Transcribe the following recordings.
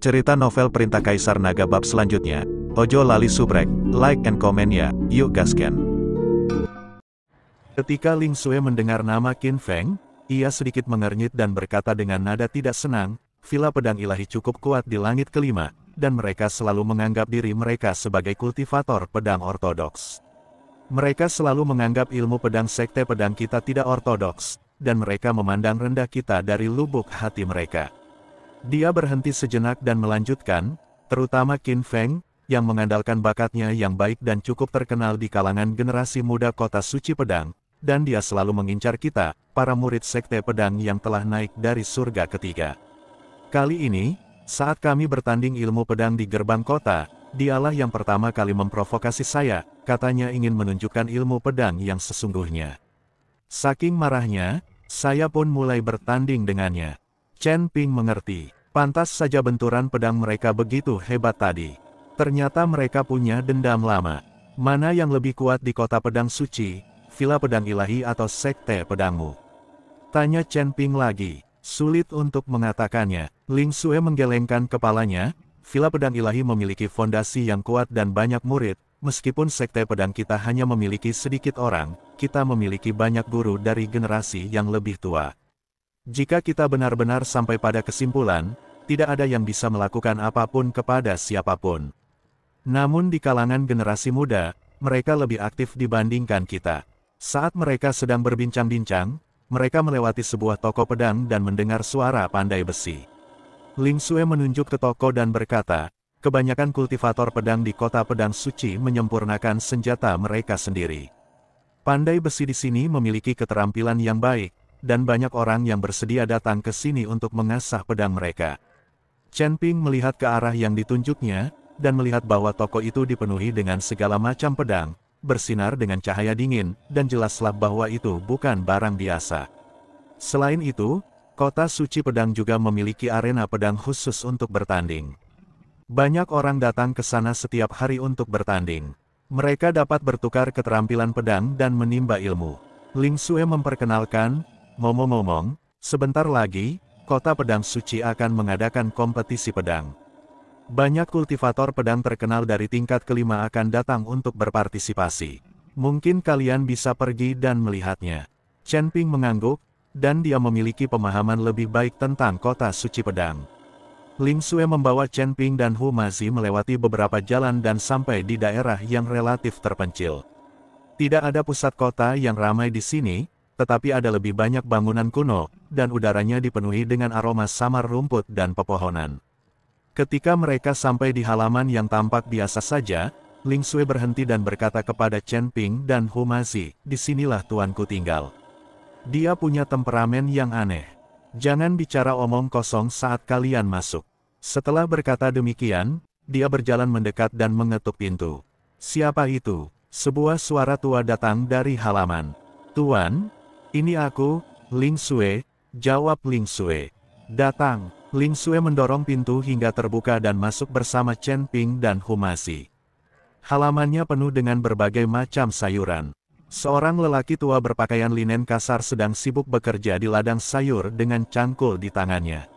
Cerita novel Perintah Kaisar Naga bab selanjutnya. Ojo lali subrek, like and comment ya, yuk gasken. Ketika Ling Xue mendengar nama Qin Feng, ia sedikit mengernyit dan berkata dengan nada tidak senang, villa pedang ilahi cukup kuat di langit kelima, dan mereka selalu menganggap diri mereka sebagai kultivator pedang ortodoks. Mereka selalu menganggap ilmu pedang sekte pedang kita tidak ortodoks, dan mereka memandang rendah kita dari lubuk hati mereka. Dia berhenti sejenak dan melanjutkan, terutama Qin Feng, yang mengandalkan bakatnya yang baik dan cukup terkenal di kalangan generasi muda kota suci pedang, dan dia selalu mengincar kita, para murid sekte pedang yang telah naik dari surga ketiga. Kali ini, saat kami bertanding ilmu pedang di gerbang kota, dialah yang pertama kali memprovokasi saya, katanya ingin menunjukkan ilmu pedang yang sesungguhnya. Saking marahnya, saya pun mulai bertanding dengannya. Chen Ping mengerti, pantas saja benturan pedang mereka begitu hebat tadi. Ternyata mereka punya dendam lama. Mana yang lebih kuat di kota pedang suci, villa pedang ilahi atau sekte pedangmu? Tanya Chen Ping lagi, sulit untuk mengatakannya. Ling Xue menggelengkan kepalanya, villa pedang ilahi memiliki fondasi yang kuat dan banyak murid, meskipun sekte pedang kita hanya memiliki sedikit orang, kita memiliki banyak guru dari generasi yang lebih tua. Jika kita benar-benar sampai pada kesimpulan, tidak ada yang bisa melakukan apapun kepada siapapun. Namun di kalangan generasi muda, mereka lebih aktif dibandingkan kita. Saat mereka sedang berbincang-bincang, mereka melewati sebuah toko pedang dan mendengar suara pandai besi. Ling Xue menunjuk ke toko dan berkata, kebanyakan kultivator pedang di kota pedang suci menyempurnakan senjata mereka sendiri. Pandai besi di sini memiliki keterampilan yang baik, dan banyak orang yang bersedia datang ke sini untuk mengasah pedang mereka. Chen Ping melihat ke arah yang ditunjuknya, dan melihat bahwa toko itu dipenuhi dengan segala macam pedang, bersinar dengan cahaya dingin, dan jelaslah bahwa itu bukan barang biasa. Selain itu, kota suci pedang juga memiliki arena pedang khusus untuk bertanding. Banyak orang datang ke sana setiap hari untuk bertanding. Mereka dapat bertukar keterampilan pedang dan menimba ilmu. Ling Xue memperkenalkan, ngomong-ngomong, sebentar lagi, kota pedang suci akan mengadakan kompetisi pedang. Banyak kultivator pedang terkenal dari tingkat kelima akan datang untuk berpartisipasi. Mungkin kalian bisa pergi dan melihatnya. Chen Ping mengangguk, dan dia memiliki pemahaman lebih baik tentang kota suci pedang. Ling Xue membawa Chen Ping dan Hu Mazi melewati beberapa jalan dan sampai di daerah yang relatif terpencil. Tidak ada pusat kota yang ramai di sini, tetapi ada lebih banyak bangunan kuno, dan udaranya dipenuhi dengan aroma samar rumput dan pepohonan. Ketika mereka sampai di halaman yang tampak biasa saja, Ling Xue berhenti dan berkata kepada Chen Ping dan Hu Mazi, disinilah tuanku tinggal. Dia punya temperamen yang aneh. Jangan bicara omong kosong saat kalian masuk. Setelah berkata demikian, dia berjalan mendekat dan mengetuk pintu. Siapa itu? Sebuah suara tua datang dari halaman. Tuan, ini aku, Ling Xue, jawab Ling Xue. Datang. Ling Xue mendorong pintu hingga terbuka dan masuk bersama Chen Ping dan Hu Mazi. Halamannya penuh dengan berbagai macam sayuran. Seorang lelaki tua berpakaian linen kasar sedang sibuk bekerja di ladang sayur dengan cangkul di tangannya.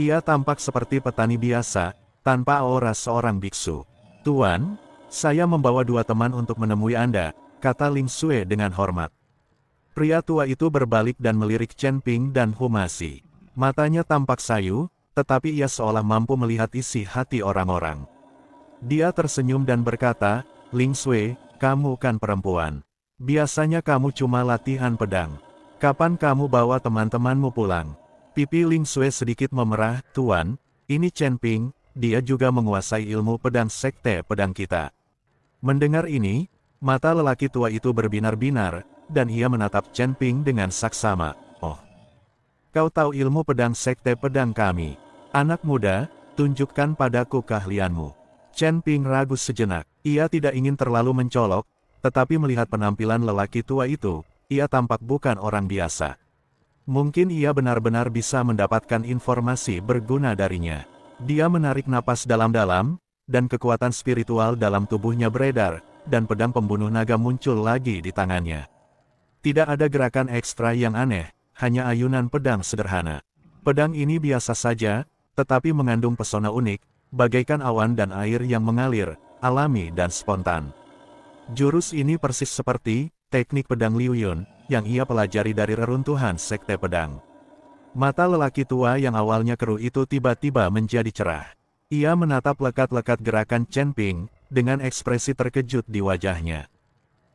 Ia tampak seperti petani biasa, tanpa aura seorang biksu. Tuan, saya membawa 2 teman untuk menemui Anda, kata Ling Xue dengan hormat. Pria tua itu berbalik dan melirik Chen Ping dan Hu Mazi. Matanya tampak sayu, tetapi ia seolah mampu melihat isi hati orang-orang. Dia tersenyum dan berkata, Ling Xue, kamu kan perempuan. Biasanya kamu cuma latihan pedang. Kapan kamu bawa teman-temanmu pulang? Pipi Ling Xue sedikit memerah, Tuan, ini Chen Ping, dia juga menguasai ilmu pedang sekte pedang kita. Mendengar ini, mata lelaki tua itu berbinar-binar, dan ia menatap Chen Ping dengan saksama. Oh, kau tahu ilmu pedang sekte pedang kami. Anak muda, tunjukkan padaku keahlianmu. Chen Ping ragu sejenak. Ia tidak ingin terlalu mencolok, tetapi melihat penampilan lelaki tua itu, ia tampak bukan orang biasa. Mungkin ia benar-benar bisa mendapatkan informasi berguna darinya. Dia menarik napas dalam-dalam, dan kekuatan spiritual dalam tubuhnya beredar, dan pedang pembunuh naga muncul lagi di tangannya. Tidak ada gerakan ekstra yang aneh, hanya ayunan pedang sederhana. Pedang ini biasa saja, tetapi mengandung pesona unik, bagaikan awan dan air yang mengalir, alami dan spontan. Jurus ini persis seperti teknik pedang Liu Yun, yang ia pelajari dari reruntuhan Sekte Pedang. Mata lelaki tua yang awalnya keruh itu tiba-tiba menjadi cerah. Ia menatap lekat-lekat gerakan Chen Ping, dengan ekspresi terkejut di wajahnya.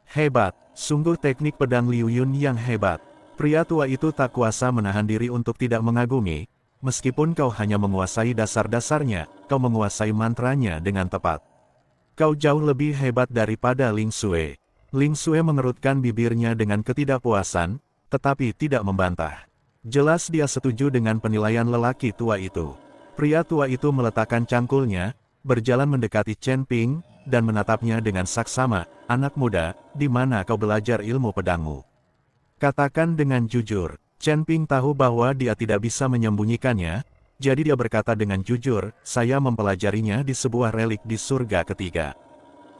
Hebat, sungguh teknik pedang Liu Yun yang hebat. Pria tua itu tak kuasa menahan diri untuk tidak mengagumi. Meskipun kau hanya menguasai dasar-dasarnya, kau menguasai mantranya dengan tepat. Kau jauh lebih hebat daripada Ling Xue. Ling Xue mengerutkan bibirnya dengan ketidakpuasan, tetapi tidak membantah. Jelas dia setuju dengan penilaian lelaki tua itu. Pria tua itu meletakkan cangkulnya, berjalan mendekati Chen Ping, dan menatapnya dengan saksama. Anak muda, di mana kau belajar ilmu pedangmu? Katakan dengan jujur. Chen Ping tahu bahwa dia tidak bisa menyembunyikannya, jadi dia berkata dengan jujur, saya mempelajarinya di sebuah relik di surga ketiga.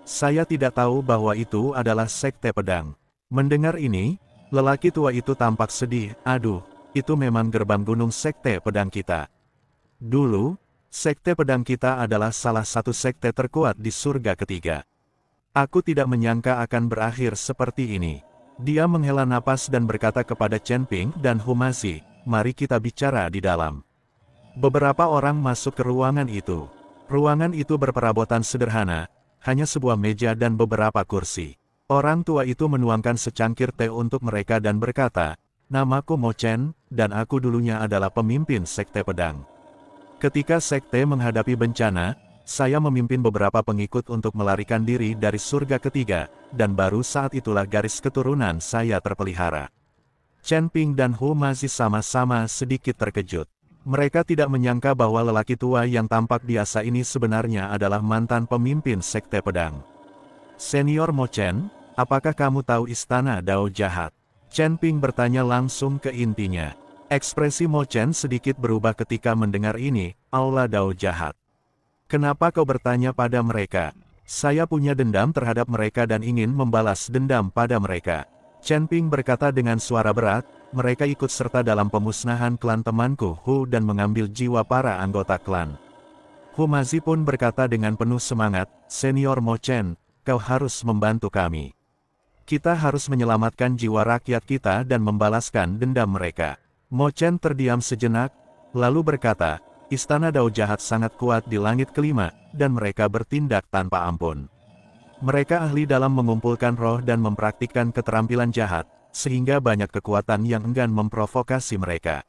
Saya tidak tahu bahwa itu adalah sekte pedang. Mendengar ini, lelaki tua itu tampak sedih. Aduh, itu memang gerbang gunung sekte pedang kita. Dulu, sekte pedang kita adalah salah satu sekte terkuat di surga ketiga. Aku tidak menyangka akan berakhir seperti ini. Dia menghela napas dan berkata kepada Chen Ping dan Humazi, mari kita bicara di dalam. Beberapa orang masuk ke ruangan itu. Ruangan itu berperabotan sederhana, hanya sebuah meja dan beberapa kursi. Orang tua itu menuangkan secangkir teh untuk mereka dan berkata, namaku Mo Chen, dan aku dulunya adalah pemimpin sekte pedang. Ketika sekte menghadapi bencana, saya memimpin beberapa pengikut untuk melarikan diri dari surga ketiga, dan baru saat itulah garis keturunan saya terpelihara. Chen Ping dan Humazi sama-sama sedikit terkejut. Mereka tidak menyangka bahwa lelaki tua yang tampak biasa ini sebenarnya adalah mantan pemimpin sekte pedang. Senior Mo Chen, apakah kamu tahu istana Dao Jahat? Chen Ping bertanya langsung ke intinya. Ekspresi Mo Chen sedikit berubah ketika mendengar ini, Aula Dao Jahat. Kenapa kau bertanya pada mereka? Saya punya dendam terhadap mereka dan ingin membalas dendam pada mereka. Chen Ping berkata dengan suara berat, mereka ikut serta dalam pemusnahan klan temanku Hu dan mengambil jiwa para anggota klan. Humazi pun berkata dengan penuh semangat, Senior Mo Chen, kau harus membantu kami. Kita harus menyelamatkan jiwa rakyat kita dan membalaskan dendam mereka. Mo Chen terdiam sejenak, lalu berkata, Istana Dao Jahat sangat kuat di langit kelima, dan mereka bertindak tanpa ampun. Mereka ahli dalam mengumpulkan roh dan mempraktikkan keterampilan jahat, sehingga banyak kekuatan yang enggan memprovokasi mereka.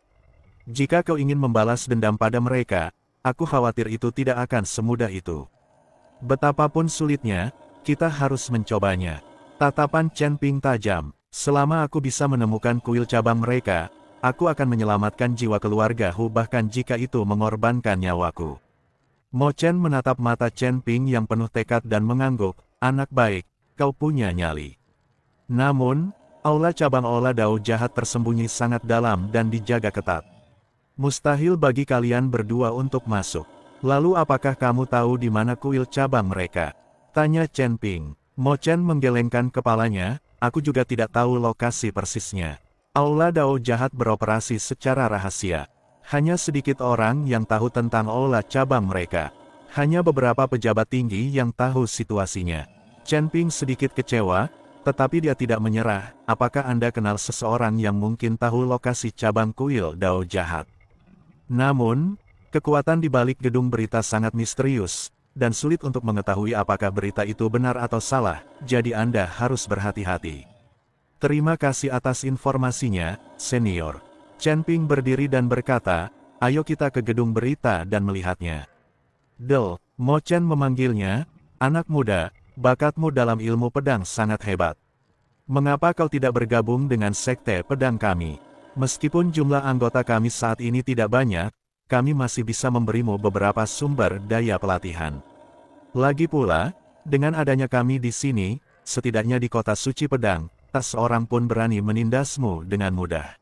Jika kau ingin membalas dendam pada mereka, aku khawatir itu tidak akan semudah itu. Betapapun sulitnya, kita harus mencobanya. Tatapan Chen Ping tajam. Selama aku bisa menemukan kuil cabang mereka, aku akan menyelamatkan jiwa keluarga Hu bahkan jika itu mengorbankan nyawaku. Mo Chen menatap mata Chen Ping yang penuh tekad dan mengangguk, anak baik, kau punya nyali. Namun, aula cabang aula Dao Jahat tersembunyi sangat dalam dan dijaga ketat. Mustahil bagi kalian berdua untuk masuk. Lalu apakah kamu tahu di mana kuil cabang mereka? Tanya Chen Ping. Mo Chen menggelengkan kepalanya, aku juga tidak tahu lokasi persisnya. Aula Dao Jahat beroperasi secara rahasia. Hanya sedikit orang yang tahu tentang aula cabang mereka. Hanya beberapa pejabat tinggi yang tahu situasinya. Chen Ping sedikit kecewa, tetapi dia tidak menyerah. Apakah Anda kenal seseorang yang mungkin tahu lokasi cabang kuil Dao Jahat? Namun, kekuatan di balik gedung berita sangat misterius, dan sulit untuk mengetahui apakah berita itu benar atau salah, jadi Anda harus berhati-hati. Terima kasih atas informasinya, senior. Chen Ping berdiri dan berkata, ayo kita ke gedung berita dan melihatnya. Del, Mo Chen memanggilnya, anak muda, bakatmu dalam ilmu pedang sangat hebat. Mengapa kau tidak bergabung dengan sekte pedang kami? Meskipun jumlah anggota kami saat ini tidak banyak, kami masih bisa memberimu beberapa sumber daya pelatihan. Lagi pula, dengan adanya kami di sini, setidaknya di kota suci pedang, tak seorang pun berani menindasmu dengan mudah.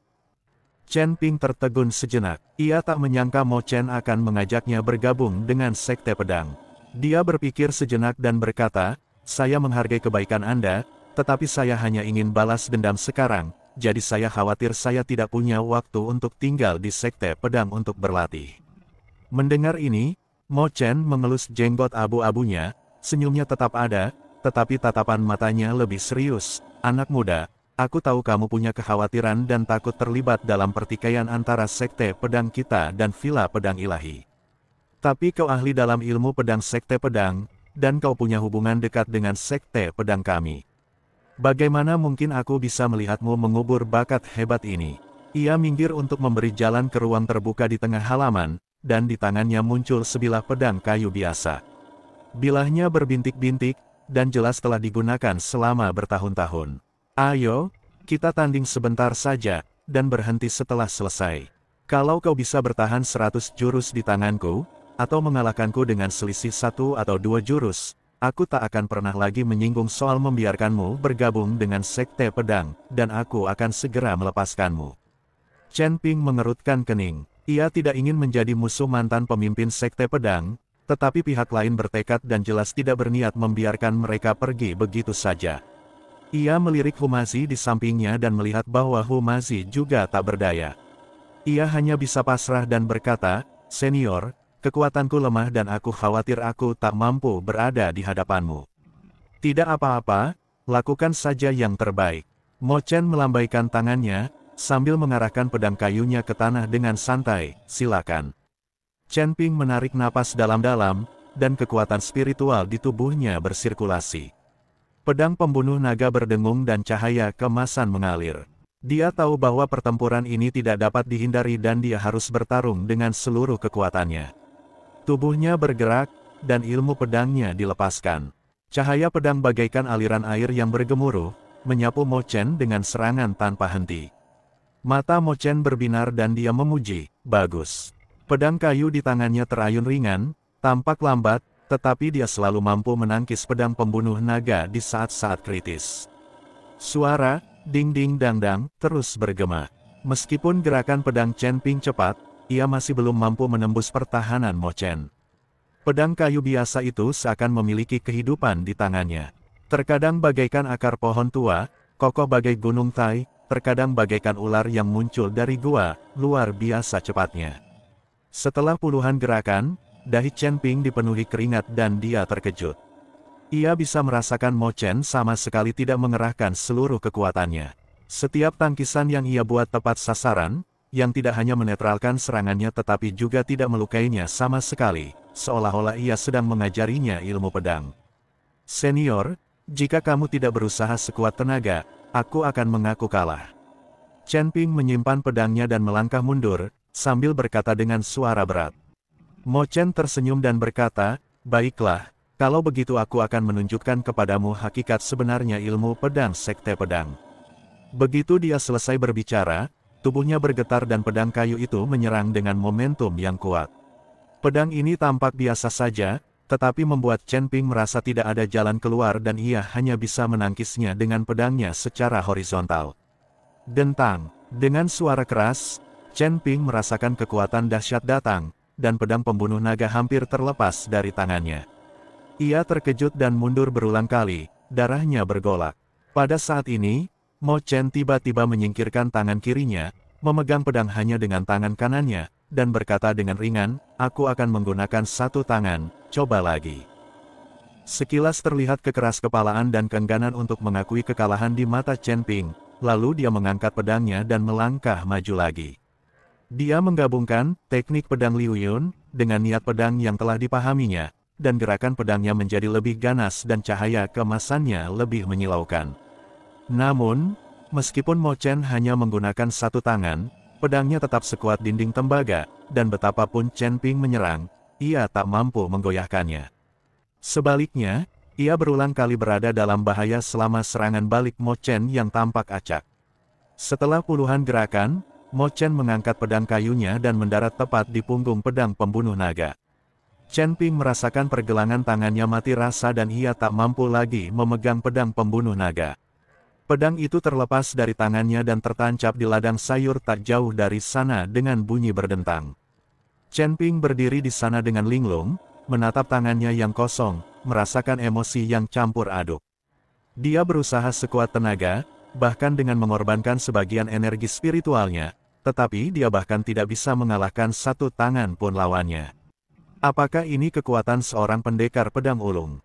Chen Ping tertegun sejenak. Ia tak menyangka Mo Chen akan mengajaknya bergabung dengan sekte pedang. Dia berpikir sejenak dan berkata, saya menghargai kebaikan Anda, tetapi saya hanya ingin balas dendam sekarang, jadi saya khawatir saya tidak punya waktu untuk tinggal di sekte pedang untuk berlatih. Mendengar ini, Mo Chen mengelus jenggot abu-abunya, senyumnya tetap ada, tetapi tatapan matanya lebih serius. Anak muda, aku tahu kamu punya kekhawatiran dan takut terlibat dalam pertikaian antara sekte pedang kita dan Villa Pedang Ilahi. Tapi kau ahli dalam ilmu pedang sekte pedang, dan kau punya hubungan dekat dengan sekte pedang kami. Bagaimana mungkin aku bisa melihatmu mengubur bakat hebat ini? Ia minggir untuk memberi jalan ke ruang terbuka di tengah halaman, dan di tangannya muncul sebilah pedang kayu biasa. Bilahnya berbintik-bintik, dan jelas telah digunakan selama bertahun-tahun. Ayo, kita tanding sebentar saja, dan berhenti setelah selesai. Kalau kau bisa bertahan 100 jurus di tanganku, atau mengalahkanku dengan selisih 1 atau 2 jurus, aku tak akan pernah lagi menyinggung soal membiarkanmu bergabung dengan sekte pedang, dan aku akan segera melepaskanmu. Chen Ping mengerutkan kening. Ia tidak ingin menjadi musuh mantan pemimpin sekte pedang, tetapi pihak lain bertekad dan jelas tidak berniat membiarkan mereka pergi begitu saja. Ia melirik Humazi di sampingnya dan melihat bahwa Humazi juga tak berdaya. Ia hanya bisa pasrah dan berkata, "Senior, kekuatanku lemah dan aku khawatir aku tak mampu berada di hadapanmu." "Tidak apa-apa, lakukan saja yang terbaik." Mo Chen melambaikan tangannya, sambil mengarahkan pedang kayunya ke tanah dengan santai, "Silakan." Chen Ping menarik napas dalam-dalam, dan kekuatan spiritual di tubuhnya bersirkulasi. Pedang pembunuh naga berdengung dan cahaya keemasan mengalir. Dia tahu bahwa pertempuran ini tidak dapat dihindari dan dia harus bertarung dengan seluruh kekuatannya. Tubuhnya bergerak, dan ilmu pedangnya dilepaskan. Cahaya pedang bagaikan aliran air yang bergemuruh, menyapu Mo Chen dengan serangan tanpa henti. Mata Mo Chen berbinar dan dia memuji, "Bagus." Pedang kayu di tangannya terayun ringan, tampak lambat, tetapi dia selalu mampu menangkis pedang pembunuh naga di saat-saat kritis. Suara, ding-ding-dang-dang, terus bergema. Meskipun gerakan pedang Chen Ping cepat, ia masih belum mampu menembus pertahanan Mo Chen. Pedang kayu biasa itu seakan memiliki kehidupan di tangannya. Terkadang bagaikan akar pohon tua, kokoh bagai gunung Tai, terkadang bagaikan ular yang muncul dari gua, luar biasa cepatnya. Setelah puluhan gerakan, dahi Chen Ping dipenuhi keringat dan dia terkejut. Ia bisa merasakan Mo Chen sama sekali tidak mengerahkan seluruh kekuatannya. Setiap tangkisan yang ia buat tepat sasaran, yang tidak hanya menetralkan serangannya tetapi juga tidak melukainya sama sekali, seolah-olah ia sedang mengajarinya ilmu pedang. "Senior, jika kamu tidak berusaha sekuat tenaga, aku akan mengaku kalah." Chen Ping menyimpan pedangnya dan melangkah mundur, sambil berkata dengan suara berat. Mo Chen tersenyum dan berkata, "Baiklah, kalau begitu aku akan menunjukkan kepadamu hakikat sebenarnya ilmu pedang sekte pedang." Begitu dia selesai berbicara, tubuhnya bergetar dan pedang kayu itu menyerang dengan momentum yang kuat. Pedang ini tampak biasa saja, tetapi membuat Chen Ping merasa tidak ada jalan keluar dan ia hanya bisa menangkisnya dengan pedangnya secara horizontal. Dentang, dengan suara keras, Chen Ping merasakan kekuatan dahsyat datang, dan pedang pembunuh naga hampir terlepas dari tangannya. Ia terkejut dan mundur berulang kali, darahnya bergolak. Pada saat ini, Mo Chen tiba-tiba menyingkirkan tangan kirinya, memegang pedang hanya dengan tangan kanannya, dan berkata dengan ringan, "Aku akan menggunakan satu tangan, coba lagi." Sekilas terlihat kekeras-kepalaan dan keengganan untuk mengakui kekalahan di mata Chen Ping, lalu dia mengangkat pedangnya dan melangkah maju lagi. Dia menggabungkan teknik pedang Liu Yun dengan niat pedang yang telah dipahaminya, dan gerakan pedangnya menjadi lebih ganas dan cahaya keemasannya lebih menyilaukan. Namun, meskipun Mo Chen hanya menggunakan satu tangan, pedangnya tetap sekuat dinding tembaga, dan betapapun Chen Ping menyerang, ia tak mampu menggoyahkannya. Sebaliknya, ia berulang kali berada dalam bahaya selama serangan balik Mo Chen yang tampak acak. Setelah puluhan gerakan, Mo Chen mengangkat pedang kayunya dan mendarat tepat di punggung pedang pembunuh naga. Chen Ping merasakan pergelangan tangannya mati rasa dan ia tak mampu lagi memegang pedang pembunuh naga. Pedang itu terlepas dari tangannya dan tertancap di ladang sayur tak jauh dari sana dengan bunyi berdentang. Chen Ping berdiri di sana dengan linglung, menatap tangannya yang kosong, merasakan emosi yang campur aduk. Dia berusaha sekuat tenaga, bahkan dengan mengorbankan sebagian energi spiritualnya, tetapi dia bahkan tidak bisa mengalahkan satu tangan pun lawannya. Apakah ini kekuatan seorang pendekar pedang ulung?